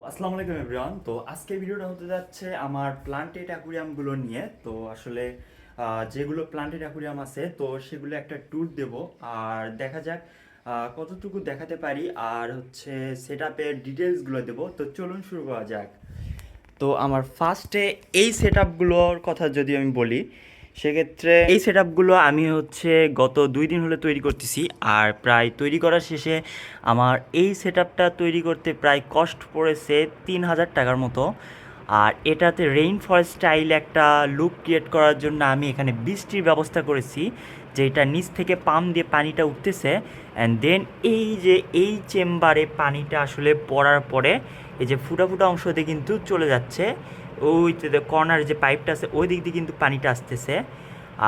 আসসালামু আলাইকুম এভরিওয়ান। তো আজকে ভিডিওটা হতে যাচ্ছে আমার প্লান্টেড অ্যাকুরিয়ামগুলো নিয়ে। তো আসলে যেগুলো প্লান্টেড অ্যাকুরিয়াম আছে তো সেগুলো একটা ট্যুর দেব, আর দেখা যাক কতটুকু দেখাতে পারি, আর হচ্ছে সেট আপের ডিটেলসগুলো দেবো। তো চলুন শুরু করা যাক। তো আমার ফার্স্টে এই সেট আপগুলোর কথা যদি আমি বলি, সেক্ষেত্রে এই সেট আপগুলো আমি হচ্ছে গত 2 দিন হলে তৈরি করতেছি, আর প্রায় তৈরি করার শেষে আমার এই সেট আপটা তৈরি করতে প্রায় কষ্ট পড়েছে 3,000 টাকার মতো। আর এটাতে রেইন ফরেস্ট স্টাইল একটা লুক ক্রিয়েট করার জন্য আমি এখানে বৃষ্টির ব্যবস্থা করেছি, যেটা নিচ থেকে পাম্প দিয়ে পানিটা উঠতেছে, অ্যান্ড দেন এই যে এই চেম্বারে পানিটা আসলে পড়ার পরে এই যে ফুটা ফুটা অংশতে কিন্তু চলে যাচ্ছে, ওই কর্নার যে পাইপটা আছে ওই দিক দিয়ে কিন্তু পানিটা আসতেছে।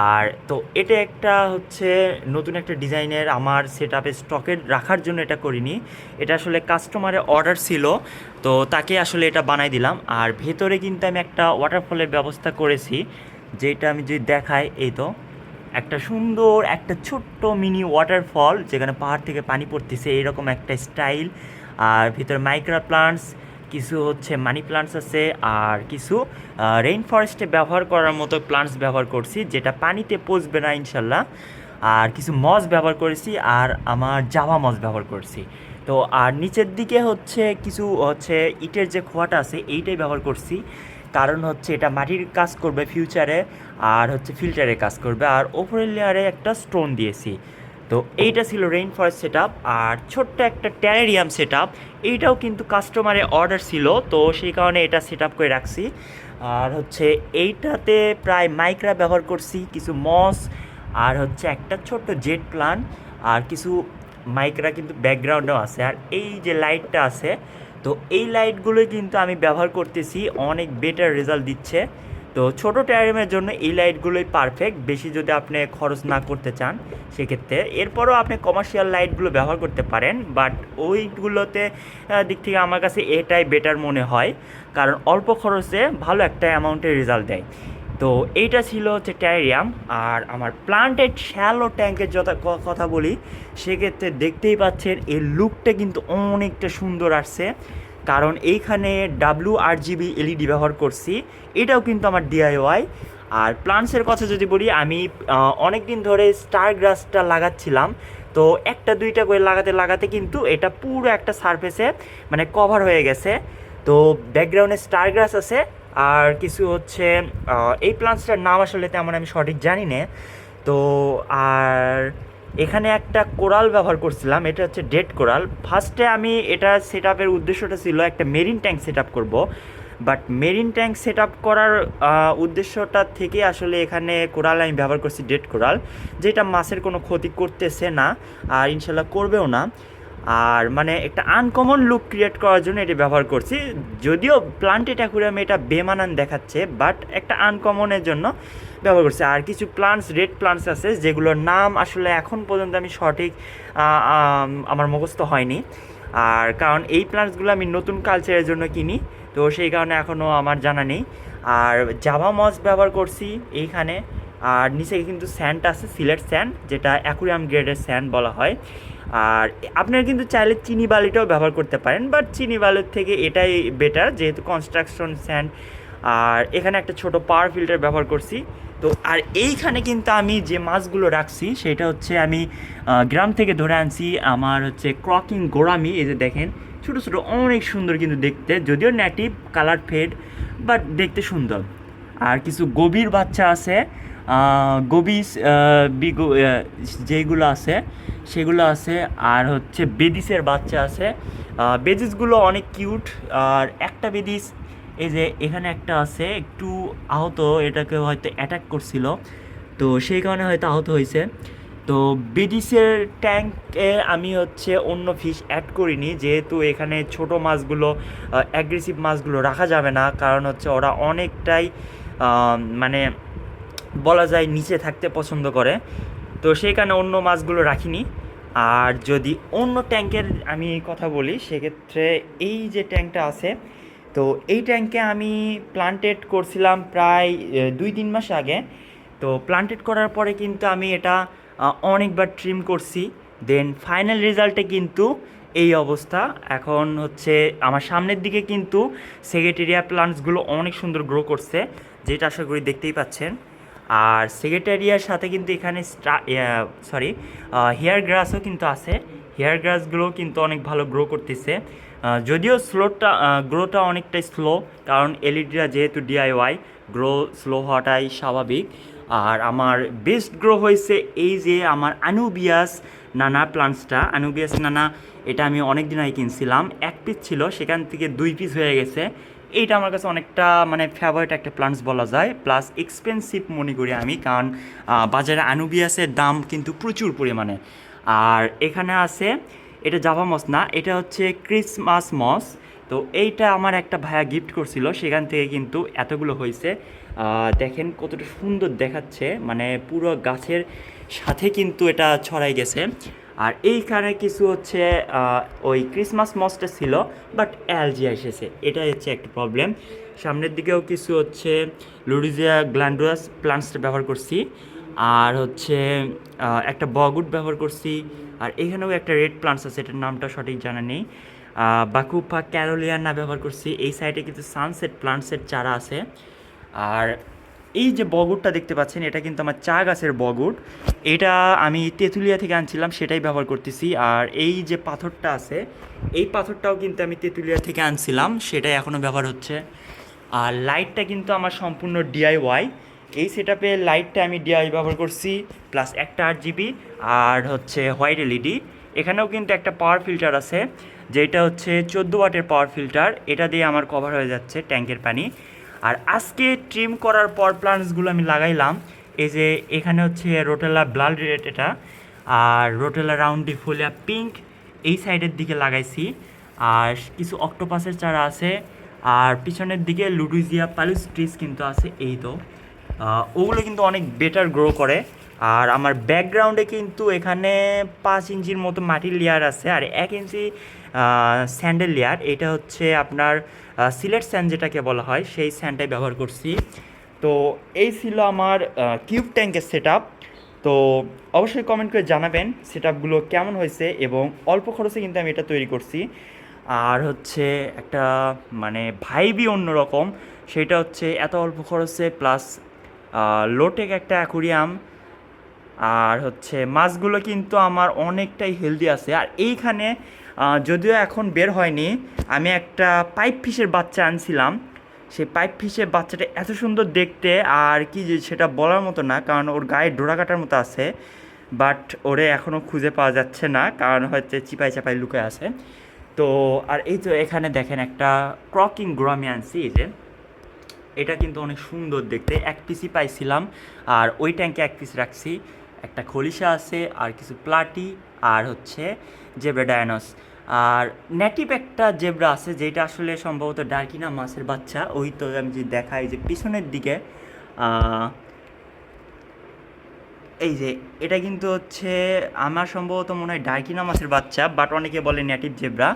আর তো এটা একটা হচ্ছে নতুন একটা ডিজাইনের আমার সেট আপে স্টকে রাখার জন্য এটা করিনি, এটা আসলে কাস্টমারের অর্ডার ছিল, তো তাকে আসলে এটা বানাই দিলাম। আর ভেতরে কিন্তু আমি একটা ওয়াটারফলের ব্যবস্থা করেছি, যেটা আমি যদি দেখাই, এই তো একটা সুন্দর একটা ছোট্ট মিনি ওয়াটারফল, যেখানে পাহাড় থেকে পানি পড়তেছে এইরকম একটা স্টাইল। আর ভিতরে মাইক্রো প্লান্টস, কিছু হচ্ছে মানি প্লান্টস আছে, আর কিছু রেইন ফরেস্টে ব্যবহার করার মতো প্লান্টস ব্যবহার করছি, যেটা পানিতে পচবে না ইনশাল্লাহ। আর কিছু মস ব্যবহার করেছি, আর আমার জাভা মস ব্যবহার করছি। তো আর নিচের দিকে হচ্ছে কিছু হচ্ছে ইটের যে খোয়াটা আছে এইটাই ব্যবহার করছি, কারণ হচ্ছে এটা মাটির কাজ করবে ফিউচারে, আর হচ্ছে ফিল্টারের কাজ করবে। আর ওপরের লেয়ারে একটা স্টোন দিয়েছি। তো এইটা ছিল রেইন ফরেস্ট সেট আপ। আর ছোট্ট একটা ট্যারেরিয়াম সেট আপ, এইটাও কিন্তু কাস্টমারের অর্ডার ছিল, তো সেই কারণে এটা সেট আপ করে রাখছি। আর হচ্ছে এইটাতে প্রায় মাইক্রা ব্যবহার করছি, কিছু মস, আর হচ্ছে একটা ছোট্ট জেট প্লান্ট, আর কিছু মাইক্রা কিন্তু ব্যাকগ্রাউন্ডেও আছে। আর এই যে লাইটটা আছে, তো এই লাইটগুলোই কিন্তু আমি ব্যবহার করতেছি, অনেক বেটার রেজাল্ট দিচ্ছে। তো ছোটো ট্যারিয়ামের জন্য এই লাইটগুলোই পারফেক্ট, বেশি যদি আপনি খরচ না করতে চান সেক্ষেত্রে। এরপরও আপনি কমার্শিয়াল লাইটগুলো ব্যবহার করতে পারেন, বাট ওইগুলোতে দিক থেকে আমার কাছে এটাই বেটার মনে হয়, কারণ অল্প খরচে ভালো একটা অ্যামাউন্টের রেজাল্ট দেয়। তো এইটা ছিল হচ্ছে ট্যারিয়াম। আর আমার প্লান্টেড শ্যালো ট্যাঙ্কের যত কথা বলি, সেক্ষেত্রে দেখতেই পাচ্ছেন এই লুকটা কিন্তু অনেকটা সুন্দর আসছে, কারণ এইখানে WRGB LED ব্যবহার করছি, এটাও কিন্তু আমার DIY। আর প্লান্টসের কথা যদি বলি, আমি অনেক দিন ধরে স্টার গ্রাসটা লাগাচ্ছিলাম, তো একটা দুইটা করে লাগাতে লাগাতে কিন্তু এটা পুরো একটা সারফেসে মানে কভার হয়ে গেছে। তো ব্যাকগ্রাউন্ডে স্টার গ্রাস আছে, আর কিছু হচ্ছে এই প্লান্টসটার নাম আসলে তেমন আমি সঠিক জানি না। তো আর এখানে একটা কোরাল ব্যবহার করছিলাম, এটা হচ্ছে ডেড কোরাল। ফার্স্টে আমি এটা সেট আপের উদ্দেশ্যটা ছিল একটা মেরিন ট্যাঙ্ক সেট আপ করবো, but marine tank set up করার উদ্দেশ্যটা থেকে আসলে এখানে কোরাল আমি ব্যবহার করছি, ডেড কোরাল, যেটা মাছের কোনো ক্ষতি করতেছে না, আর ইনশাল্লাহ করবেও না। আর মানে একটা আনকমন লুক ক্রিয়েট করার জন্য এটা ব্যবহার করছি, যদিও প্লান্টেড অ্যাকুরিয়ামে এটা বেমানান দেখাচ্ছে, বাট একটা আনকমনের জন্য ব্যবহার করছি। আর কিছু প্লান্টস, রেড প্লান্টস আছে, যেগুলোর নাম আসলে এখন পর্যন্ত আমি সঠিক আমার মুখস্থ হয়নি। আর কারণ এই প্লান্টসগুলো আমি নতুন কালচারের জন্য কিনি, তো সেই কারণে এখনও আমার জানা নেই। আর জাভা মস ব্যবহার করছি এইখানে। আর নিচে কিন্তু স্যান্ড আছে, সিলেট স্যান্ড, যেটা অ্যাকুরিয়াম গ্রেডের স্যান্ড বলা হয়। আর আপনারা কিন্তু চাইলে চিনি বালিটাও ব্যবহার করতে পারেন, বাট চিনি বালির থেকে এটাই বেটার, যেহেতু কনস্ট্রাকশন স্যান্ড। আর এখানে একটা ছোট পাওয়ার ফিল্টার ব্যবহার করছি। তো আর এইখানে কিন্তু আমি যে মাছগুলো রাখছি সেটা হচ্ছে আমি গ্রাম থেকে ধরে আনছি, আমার হচ্ছে ক্রকিং গোরামি, এই যে দেখেন ছোটো ছোটো অনেক সুন্দর কিন্তু দেখতে, যদিও নেটিভ কালার ফেড, বাট দেখতে সুন্দর। আর কিছু গভীর বাচ্চা আছে, গবিস যেইগুলো আছে সেগুলো আছে। আর হচ্ছে বেদিসের বাচ্চা আছে, বেদিসগুলো অনেক কিউট। আর একটা বেদিস এই যে এখানে একটা আছে একটু আহত, এটাকে হয়তো অ্যাটাক করছিল, তো সেই কারণে হয়তো আহত হয়েছে। তো বেদিসের ট্যাঙ্কে আমি হচ্ছে অন্য ফিশ অ্যাড করিনি, যেহেতু এখানে ছোট মাছগুলো, অ্যাগ্রেসিভ মাছগুলো রাখা যাবে না, কারণ হচ্ছে ওরা অনেকটাই মানে বলা যায় নিচে থাকতে পছন্দ করে, তো সেই কারণে অন্য মাছগুলো রাখিনি। আর যদি অন্য ট্যাঙ্কের আমি কথা বলি, সেক্ষেত্রে এই যে ট্যাঙ্কটা আছে, তো এই ট্যাঙ্কে আমি প্লান্টেড করছিলাম প্রায় 2-3 মাস আগে। তো প্লান্টেড করার পরে কিন্তু আমি এটা অনেকবার ট্রিম করছি, দেন ফাইনাল রেজাল্টে কিন্তু এই অবস্থা। এখন হচ্ছে আমার সামনের দিকে কিন্তু সেক্রেটেরিয়া প্লান্টসগুলো অনেক সুন্দর গ্রো করছে, যেটা আশা করি দেখতেই পাচ্ছেন। আর সেক্রেটারিয়ার সাথে কিন্তু এখানে হেয়ার গ্রাসও কিন্তু আছে। হেয়ার গ্রাসগুলো কিন্তু অনেক ভালো গ্রো করতেছে, যদিও গ্রোটা অনেকটাই স্লো, কারণ এলইডিরা যেহেতু ডিআইওয়াই, গ্রো স্লো হওয়াটাই স্বাভাবিক। আর আমার বেস্ট গ্রো হয়েছে এই যে আমার আনুবিয়াস নানা প্লান্টসটা। আনুবিয়াস নানা এটা আমি অনেক দিন আগে কিনছিলাম, 1 পিস ছিল, সেখান থেকে 2 পিস হয়ে গেছে। এইটা আমার কাছে অনেকটা মানে ফেভারিট একটা প্লান্টস বলা যায়, প্লাস এক্সপেন্সিভ মনে করি আমি, কারণ বাজারে আনুবিয়াসের দাম কিন্তু প্রচুর পরিমাণে। আর এখানে আছে, এটা জাভা মস না, এটা হচ্ছে ক্রিসমাস মস। তো এইটা আমার একটা ভাইয়া গিফট করছিল, সেখান থেকে কিন্তু এতগুলো হয়েছে। দেখেন কতটা সুন্দর দেখাচ্ছে, মানে পুরো গাছের সাথে কিন্তু এটা ছড়াই গেছে। আর এইখানে কিছু হচ্ছে ওই ক্রিসমাস মসটা ছিল, বাট অ্যালজি এসেছে, এটাই হচ্ছে একটা প্রবলেম। সামনের দিকেও কিছু হচ্ছে লুডিজিয়া গ্ল্যান্ডুলাস প্লান্টসটা ব্যবহার করছি, আর হচ্ছে একটা বগউড ব্যবহার করছি। আর এখানেও একটা রেড প্লান্টস আছে, এটার নামটা সঠিক জানা নেই, বাকুপা ক্যারোলিয়ানা ব্যবহার করছি। এই সাইডে কিছু সানসেট প্লান্টসের চারা আছে। আর এই যে বগউডটা দেখতে পাচ্ছেন, এটা কিন্তু আমার চা গাছের বগউড, এটা আমি তেঁতুলিয়া থেকে আনছিলাম, সেটাই ব্যবহার করতেছি। আর এই যে পাথরটা আছে, এই পাথরটাও কিন্তু আমি তেঁতুলিয়া থেকে আনছিলাম, সেটাই এখনও ব্যবহার হচ্ছে। আর লাইটটা কিন্তু আমার সম্পূর্ণ ডিআইওয়াই, এই সেটআপে লাইটটা আমি ডিআই ব্যবহার করছি, প্লাস একটা 8 জিবি, আর হচ্ছে হোয়াইট এলইডি। এখানেও কিন্তু একটা পাওয়ার ফিল্টার আছে, যেটা হচ্ছে 14 ওয়াটের পাওয়ার ফিল্টার, এটা দিয়ে আমার কভার হয়ে যাচ্ছে ট্যাঙ্কের পানি। আর আজকে ট্রিম করার পর প্লান্টসগুলো আমি লাগাইলাম, এই যে এখানে হচ্ছে রোটেলা ব্লাড রেড এটা, আর রোটেলা রাউন্ডিফোলিয়া পিঙ্ক এই সাইডের দিকে লাগাইছি। আর কিছু অক্টোপাসের চারা আছে, আর পিছনের দিকে লুডুজিয়া পালুস্ট্রিস কিন্তু আছে। এই তো ওগুলো কিন্তু অনেক বেটার গ্রো করে। আর আমার ব্যাকগ্রাউন্ডে কিন্তু এখানে 5 ইঞ্চির মতো মাটির লেয়ার আছে, আর 1 ইঞ্চি স্যান্ডের লেয়ার। এটা হচ্ছে আপনার সিলেট স্যান্ড যেটাকে বলা হয়, সেই স্যান্ডটাই ব্যবহার করছি। তো এই ছিল আমার কিউব ট্যাঙ্কের সেট আপ। তো অবশ্যই কমেন্ট করে জানাবেন সেট আপগুলো কেমন হয়েছে, এবং অল্প খরচে কিন্তু আমি এটা তৈরি করছি। আর হচ্ছে একটা মানে ভাইবই অন্যরকম, সেটা হচ্ছে এত অল্প খরচে, প্লাস লোটেক একটা অ্যাকুরিয়াম। আর হচ্ছে মাছগুলো কিন্তু আমার অনেকটাই হেলদি আছে। আর এইখানে যদিও এখন বের হয়নি, আমি একটা পাইপ ফিশের বাচ্চা আনছিলাম, সেই পাইপ ফিশের বাচ্চাটা এত সুন্দর দেখতে, আর কি যে সেটা বলার মতো না, কারণ ওর গায়ে ডোরা কাটার মতো আছে, বাট ওরে এখনও খুঁজে পাওয়া যাচ্ছে না, কারণ হচ্ছে চিপাই চাপাই লুকে আছে। তো আর এই তো এখানে দেখেন একটা ক্রকিং গ্রো আমি আনছি, এই যে এটা কিন্তু অনেক সুন্দর দেখতে, 1 পিসই পাইছিলাম। আর ওই ট্যাঙ্কে 1 পিস রাখছি, একটা খলিশা আছে, আর কিছু প্লাটি, আর হচ্ছে জেব্রা ডায়ানস। আর নেটিভ একটা জেব্রা আছে, যেটা আসলে সম্ভবত ডার্কিনা মাছের বাচ্চা। ওই তো আমি যে দেখাই যে পিছনের দিকে, এই যে এটা কিন্তু হচ্ছে আমার সম্ভবত মনে হয় ডার্কিনা মাছের বাচ্চা, বাট অনেকে বলে নেটিভ জেব্রা।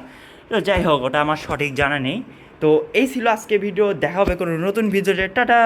তো যাই হোক, ওটা আমার সঠিক জানা নেই। তো এই ছিল আজকে ভিডিও, দেখা হবে কোনো নতুন ভিডিওতে, টাটা।